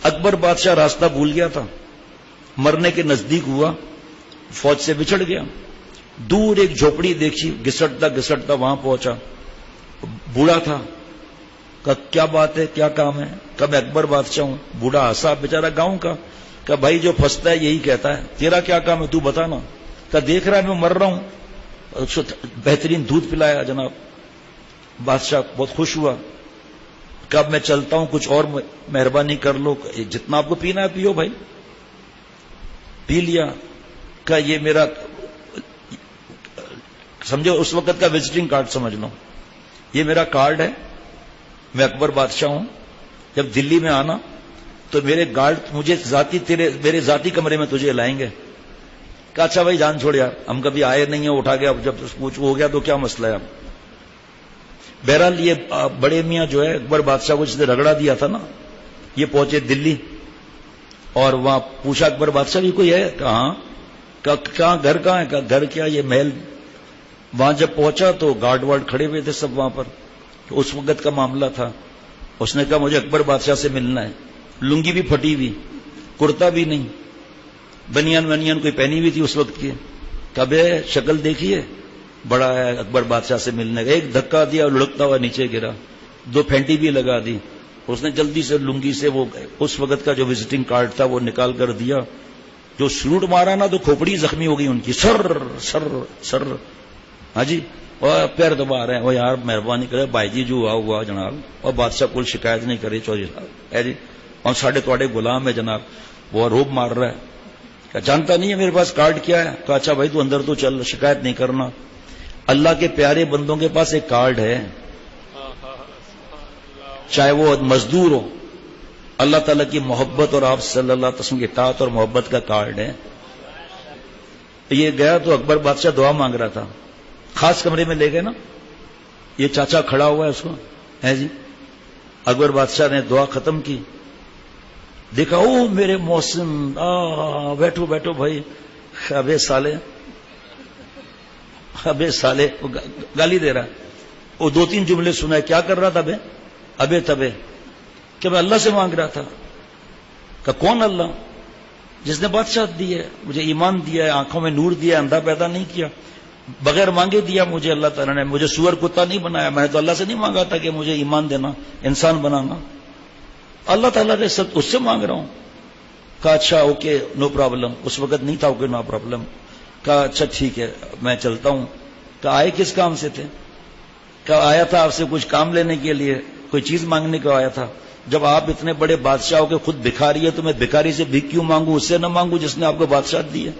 اکبر بادشاہ راستہ بھول گیا تھا، مرنے کے نزدیک ہوا، فوج سے بچھڑ گیا، دور ایک جھوپڑی دیکھی، گھسٹتا گھسٹتا وہاں پہنچا، بوڑھا تھا، کہا کیا بات ہے، کیا کام ہے؟ کہا میں اکبر بادشاہ ہوں۔ بوڑھا ہنسا، بیچارہ گاؤں کا، کہا بھائی جو پھنستا ہے یہی کہتا ہے، تیرا کیا کام ہے تو بتانا۔ کہا دیکھ رہا ہے میں مر رہا ہوں۔ اس کو بہترین دودھ پلایا جناب، بادشاہ بہت خوش ہوا، کہا میں چلتا ہوں، کچھ اور مہربانی کر لو، جتنا آپ کو پینا ہے پیو بھائی۔ پی لیا۔ کہا یہ میرا سمجھو اس وقت کا وزٹنگ کارڈ سمجھ لو، یہ میرا کارڈ ہے، میں اکبر بادشاہ ہوں، جب دلی میں آنا تو میرے گارڈ مجھے میرے ذاتی کمرے میں تجھے لائیں گے۔ کہا اچھا بھائی جان چھوڑ یار، ہم کبھی آئے نہیں ہیں، اٹھا گیا، اب جب کچھ ہو گیا تو کیا مسئلہ ہے اب۔ بہرحال یہ بڑے میاں جو ہے اکبر بادشاہ کو جس نے رگڑا دیا تھا نا، یہ پہنچے دلی اور وہاں پوچھا اکبر بادشاہ بھی کوئی ہے؟ کہاں؟ کہاں گھر کہاں ہے؟ کہا گھر کیا یہ محل۔ وہاں جب پہنچا تو گارڈ وارڈ کھڑے ہوئے تھے سب وہاں پر، اس وقت کا معاملہ تھا۔ اس نے کہا مجھے اکبر بادشاہ سے ملنا ہے، لنگی بھی پھٹی ہوئی، کرتا بھی نہیں، بنیان کوئی پہنی ہوئی تھی اس وقت کی۔ کبھی شکل دیکھیے، بڑا ہے اکبر بادشاہ سے ملنے کا۔ ایک دھکا دیا، لڑکتا ہوا نیچے گرا، 2 پھینٹی بھی لگا دی۔ اس نے جلدی سے لنگی سے وہ اس وقت کا جو وزٹنگ کارڈ تھا وہ نکال کر دیا، جو سلوٹ مارا نا تو کھوپڑی زخمی ہو گئی ان کی، سر سر سر، ہاں جی، اور پیر دبا رہے ہیں، وہ یار مہربانی کرے بھائی جی جو ہوا جناب، اور بادشاہ کوئی شکایت نہیں کرے چودھری صاحب ہے جی، اور ساڑھے تھوڑے غلام ہے جناب، وہ روب مار رہا ہے۔ کیا جانتا نہیں ہے میرے پاس کارڈ کیا ہے؟ کہا اچھا بھائی تو اندر تو چل، شکایت نہیں کرنا۔ اللہ کے پیارے بندوں کے پاس ایک کارڈ ہے، چاہے وہ مزدور ہو، اللہ تعالیٰ کی محبت اور آپ صلی اللہ علیہ وسلم کی اطاعت اور محبت کا کارڈ ہے۔ یہ گیا تو اکبر بادشاہ دعا مانگ رہا تھا، خاص کمرے میں لے گئے نا، یہ چاچا کھڑا ہوا ہے اس کو ہے جی۔ اکبر بادشاہ نے دعا ختم کی، دیکھا او میرے محسن، بیٹھو بیٹھو بھائی، ابے سالے ابے سالے، گالی دے رہا ہے۔ وہ 2-3 جملے سنا ہے، کیا کر رہا تھا ابے تبے؟ کہ میں اللہ سے مانگ رہا تھا۔ کہ کون اللہ؟ جس نے بادشاہ دی ہے، مجھے ایمان دیا ہے، آنکھوں میں نور دیا ہے، اندھا پیدا نہیں کیا، بغیر مانگے دیا مجھے اللہ تعالیٰ نے، مجھے سور کتا نہیں بنایا، میں نے تو اللہ سے نہیں مانگا تھا کہ مجھے ایمان دینا، انسان بنانا، اللہ تعالیٰ نے سب اس سے مانگ رہا ہوں۔ کہا اچھا اوکے نو پرابلم، اس وقت نہیں تھا اوکے نو پرابلم۔ کہا اچھا ٹھیک ہے میں چلتا ہوں۔ کہا آئے کس کام سے تھے؟ کہا آیا تھا آپ سے کچھ کام لینے کے لیے، کوئی چیز مانگنے کو آیا تھا۔ جب آپ اتنے بڑے بادشاہ ہو کے خود بھکاری ہے تو میں بھکاری سے بھیک کیوں مانگوں؟ اس سے نہ مانگوں جس نے آپ کو بادشاہ دی ہے۔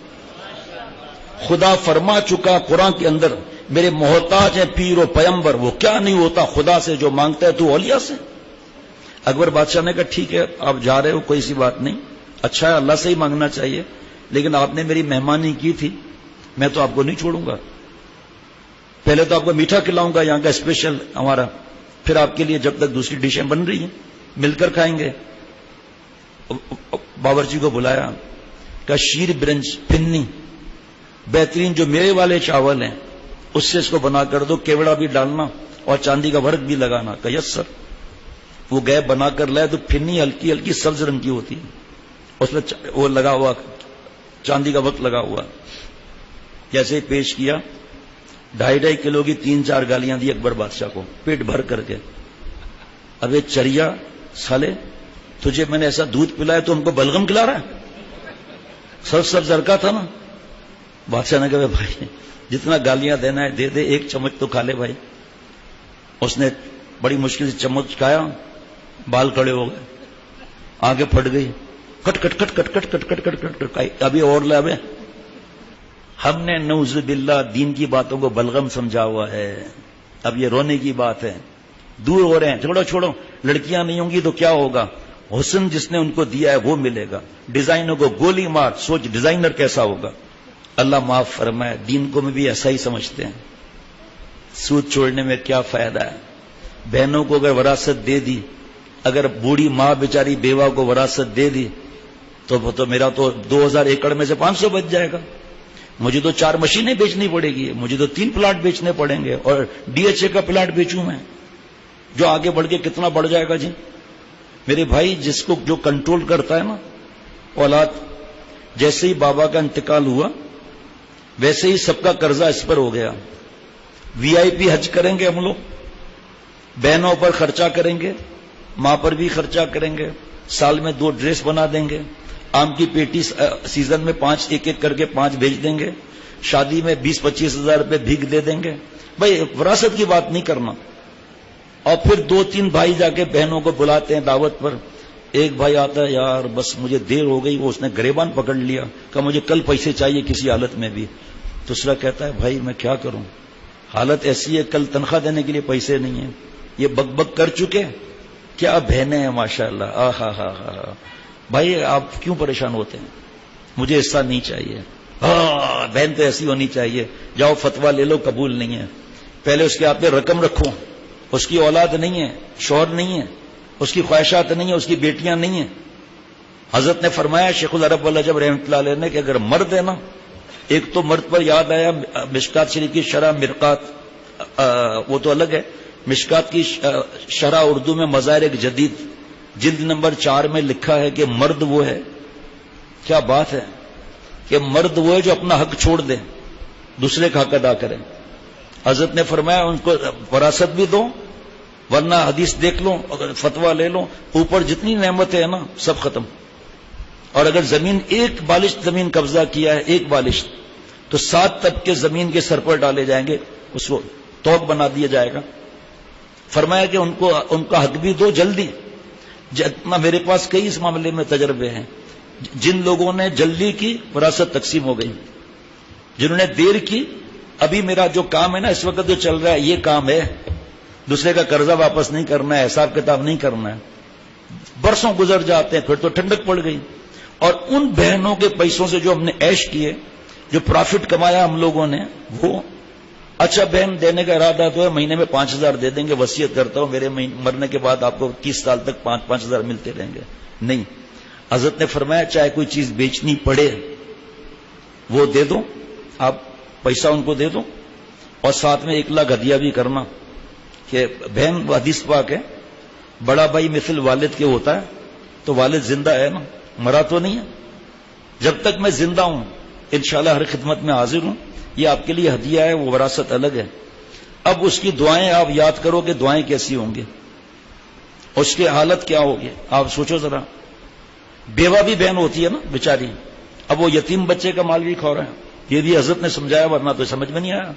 خدا فرما چکا قرآن کے اندر، میرے محتاج ہیں پیر و پیمبر، وہ کیا نہیں ہوتا خدا سے جو مانگتا ہے تو اولیاء سے۔ اکبر بادشاہ نے کہا ٹھیک ہے آپ جا رہے ہو، کوئی سی بات نہیں، اچھا ہے اللہ سے ہی مانگنا چاہیے، لیکن آپ نے میری مہمانی کی تھی، میں تو آپ کو نہیں چھوڑوں گا، پہلے تو آپ کو میٹھا کھلاؤں گا یہاں کا اسپیشل ہمارا، پھر آپ کے لیے جب تک دوسری ڈشیں بن رہی ہیں مل کر کھائیں گے۔ باورچی کو بلایا، کہا شیر برنج پنی بہترین جو میوے والے چاول ہیں اس سے اس کو بنا کر دو، کیوڑا بھی ڈالنا اور چاندی کا ورق بھی لگانا۔ کہا یس سر۔ وہ گئے بنا کر لائے تو پھنی ہلکی ہلکی سبز رنگ کی ہوتی ہے، اس میں وہ لگا ہوا چاندی کا وقت لگا ہوا، جیسے پیش کیا، 2.5 کلو کی 3-4 گالیاں دی اکبر بادشاہ کو پیٹ بھر کر کے۔ ابے چریا سالے، تجھے میں نے ایسا دودھ پلایا تو ہم کو بلغم کھلا رہا ہے؟ سب زرکا تھا نا۔ بادشاہ نے کہا بھائی جتنا گالیاں دینا ہے دے دے، 1 چمچ تو کھا لے بھائی۔ اس نے بڑی مشکل سے چمچ کھایا، بال کھڑے ہو گئے، آگے پھٹ گئی، کٹ کٹ کٹ کٹ کٹ کٹ کٹ کٹ کٹ، ابھی اور لے۔ ابے ہم نے نعوذ باللہ دین کی باتوں کو بلغم سمجھا ہوا ہے، اب یہ رونے کی بات ہے، دور ہو رہے ہیں، چھوڑو لڑکیاں نہیں ہوں گی تو کیا ہوگا، حسن جس نے ان کو دیا ہے وہ ملے گا، ڈیزائنوں کو گولی مار، سوچ ڈیزائنر کیسا ہوگا۔ اللہ معاف فرمائے، دین کو میں بھی ایسا ہی سمجھتے ہیں، سود چھوڑنے میں کیا فائدہ ہے؟ بہنوں کو اگر وراثت دے دی، اگر بوڑھی ماں بیچاری بیوہ کو وراثت دے دی تو میرا تو 2000 ایکڑ میں سے 500 بچ جائے گا، مجھے تو 4 مشینیں بیچنی پڑے گی، مجھے تو 3 پلاٹ بیچنے پڑیں گے، اور DHA کا پلاٹ بیچوں میں، جو آگے بڑھ کے کتنا بڑھ جائے گا جی۔ میرے بھائی جس کو جو کنٹرول کرتا ہے نا اولاد، جیسے ہی بابا کا انتقال ہوا ویسے ہی سب کا قرضہ اس پر ہو گیا. وی آئی پی حج کریں گے ہم لوگ، بہنوں پر خرچہ کریں گے، ماں پر بھی خرچہ کریں گے، سال میں 2 ڈریس بنا دیں گے، آم کی پیٹی سیزن میں 5 ایک ایک کر کے 5 بھیج دیں گے، شادی میں 20-25 ہزار روپے بھیگ دے دیں گے. بھائی وراثت کی بات نہیں کرنا. اور پھر 2-3 بھائی جا کے بہنوں کو بلاتے ہیں دعوت پر. ایک بھائی آتا ہے، یار بس مجھے دیر ہو گئی، وہ اس نے گریبان پکڑ لیا، کہا مجھے کل پیسے چاہیے کسی حالت میں بھی. دوسرا کہتا ہے بھائی میں کیا کروں، حالت ایسی ہے کل تنخواہ دینے کے لیے پیسے نہیں ہیں. یہ بک بک کر چکے، کیا بہنیں ہیں ماشاءاللہ. ہاں بھائی آپ کیوں پریشان ہوتے ہیں، مجھے ایسا نہیں چاہیے. ہاں بہن تو ایسی ہونی چاہیے، جاؤ فتویٰ لے لو، قبول نہیں ہے. پہلے اس کے ہاتھ میں رقم رکھو، اس کی اولاد نہیں ہے، شوہر نہیں ہے، اس کی خواہشات نہیں ہیں، اس کی بیٹیاں نہیں ہیں. حضرت نے فرمایا شیخ العرب والعجب رحمۃ اللہ علیہ نے کہ اگر مرد ہے نا، ایک تو مرد پر یاد آیا مشکات شریف کی شرح مرقات، وہ تو الگ ہے. مشکات کی شرح اردو میں مظاہر ایک جدید جلد نمبر 4 میں لکھا ہے کہ مرد وہ ہے، کیا بات ہے کہ مرد وہ ہے جو اپنا حق چھوڑ دے، دوسرے کا حق ادا کرے. حضرت نے فرمایا ان کو وراثت بھی دو، ورنہ حدیث دیکھ لو، اگر فتویٰ لے لو، اوپر جتنی نعمتیں ہیں نا سب ختم. اور اگر زمین ایک بالشت زمین قبضہ کیا ہے، ایک بالشت، تو 7 طبقے زمین کے سر پر ڈالے جائیں گے، اس کو توق بنا دیا جائے گا. فرمایا کہ ان کا حق بھی دو جلدی. جتنا میرے پاس کئی اس معاملے میں تجربے ہیں. جن لوگوں نے جلدی کی وراثت تقسیم ہو گئی، جنہوں نے دیر کی. ابھی میرا جو کام ہے نا اس وقت جو چل رہا ہے یہ کام ہے، دوسرے کا قرضہ واپس نہیں کرنا ہے، حساب کتاب نہیں کرنا ہے. برسوں گزر جاتے ہیں، پھر تو ٹھنڈک پڑ گئی. اور ان بہنوں کے پیسوں سے جو ہم نے عیش کیے، جو پروفٹ کمایا ہم لوگوں نے، وہ اچھا بہن دینے کا ارادہ تو ہے، مہینے میں 5,000 دے دیں گے، وصیت کرتا ہوں میرے مرنے کے بعد آپ کو 30 سال تک 5,000 ملتے رہیں گے. نہیں، حضرت نے فرمایا چاہے کوئی چیز بیچنی پڑے وہ دے دو، آپ پیسہ ان کو دے دو، اور ساتھ میں 1 لاکھ ہدیہ بھی کرنا. کہ بہن حدیث پاک ہے، بڑا بھائی مثل والد کے ہوتا ہے، تو والد زندہ ہے نا، مرا تو نہیں ہے. جب تک میں زندہ ہوں انشاءاللہ ہر خدمت میں حاضر ہوں. یہ آپ کے لیے ہدیہ ہے، وہ وراثت الگ ہے. اب اس کی دعائیں آپ یاد کرو کہ دعائیں کیسی ہوں گی، اس کی حالت کیا ہوگی. آپ سوچو ذرا، بیوہ بھی بہن ہوتی ہے نا بیچاری، اب وہ یتیم بچے کا مال بھی کھا رہا ہے. یہ بھی حضرت نے سمجھایا، ورنہ تو سمجھ میں نہیں آیا.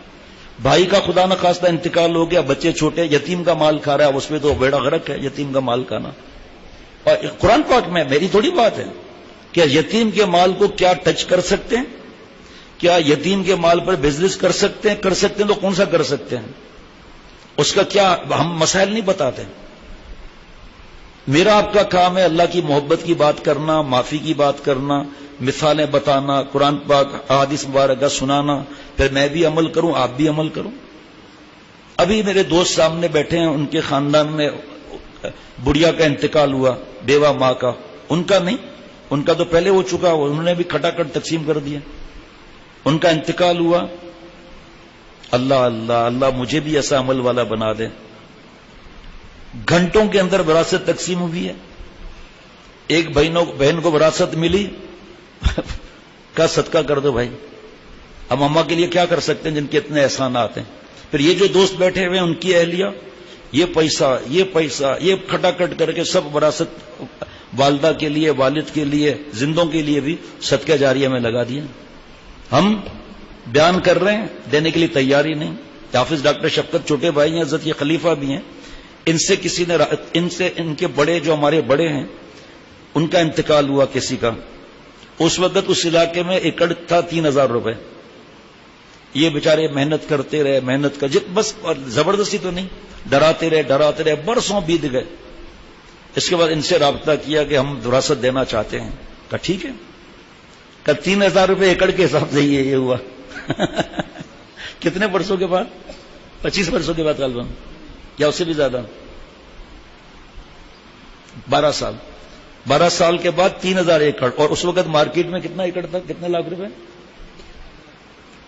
بھائی کا خدا نہ خواستہ انتقال ہو گیا، بچے چھوٹے، یتیم کا مال کھا رہا ہے، اس میں تو بیڑا غرق ہے یتیم کا مال کھانا. اور قرآن پاک میں میری تھوڑی بات ہے کہ یتیم کے مال کو کیا ٹچ کر سکتے ہیں، کیا یتیم کے مال پر بزنس کر سکتے ہیں تو کون سا کر سکتے ہیں، اس کا کیا ہم مسائل نہیں بتاتے. میرا آپ کا کام ہے اللہ کی محبت کی بات کرنا، معافی کی بات کرنا، مثالیں بتانا، قرآن پاک احادیث مبارکہ سنانا، پھر میں بھی عمل کروں، آپ بھی عمل کروں. ابھی میرے دوست سامنے بیٹھے ہیں، ان کے خاندان میں بڑھیا کا انتقال ہوا، بیوہ ماں کا. ان کا نہیں، ان کا تو پہلے ہو چکا، انہوں نے بھی کھٹاکھٹ تقسیم کر دیا. ان کا انتقال ہوا. اللہ اللہ اللہ مجھے بھی ایسا عمل والا بنا دے. گھنٹوں کے اندر وراثت تقسیم ہوئی ہے. ایک بہن کو وراثت ملی کا صدقہ کر دو بھائی. ہم اماں کے لیے کیا کر سکتے ہیں جن کے اتنے احسانات ہیں. پھر یہ جو دوست بیٹھے ہوئے ان کی اہلیہ، یہ پیسہ یہ کھٹاکھٹ کر کے سب وراثت والدہ کے لیے، والد کے لیے، زندوں کے لیے بھی صدقہ جاریہ میں لگا دیا. ہم بیان کر رہے ہیں، دینے کے لیے تیاری نہیں. حافظ ڈاکٹر شفقت چھوٹے بھائی ہیں، حضرت یہ خلیفہ بھی ہیں. ان سے کسی نے ان کے بڑے جو ہمارے بڑے ہیں ان کا انتقال ہوا کسی کا. اس وقت اس علاقے میں ایکڑ تھا 3,000 روپے. یہ بیچارے محنت کرتے رہے بس، اور زبردستی تو نہیں، ڈراتے رہے، برسوں بیت گئے. اس کے بعد ان سے رابطہ کیا کہ ہم وراثت دینا چاہتے ہیں. کہا ٹھیک ہے. کہا 3,000 روپے ایکڑ کے حساب سے یہ ہوا. کتنے برسوں کے بعد؟ 25 برسوں کے بعد غالباً، یا اس سے بھی زیادہ، 12 سال کے بعد 3,000 ایکڑ. اور اس وقت مارکیٹ میں کتنا ایکڑ تھا، کتنے لاکھ روپے؟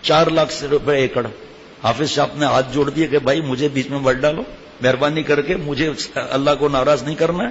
4 لاکھ روپے ایکڑ. حافظ صاحب نے ہاتھ جوڑ دیے کہ بھائی مجھے بیچ میں مت ڈالو، مہربانی کر کے، مجھے اللہ کو ناراض نہیں کرنا ہے.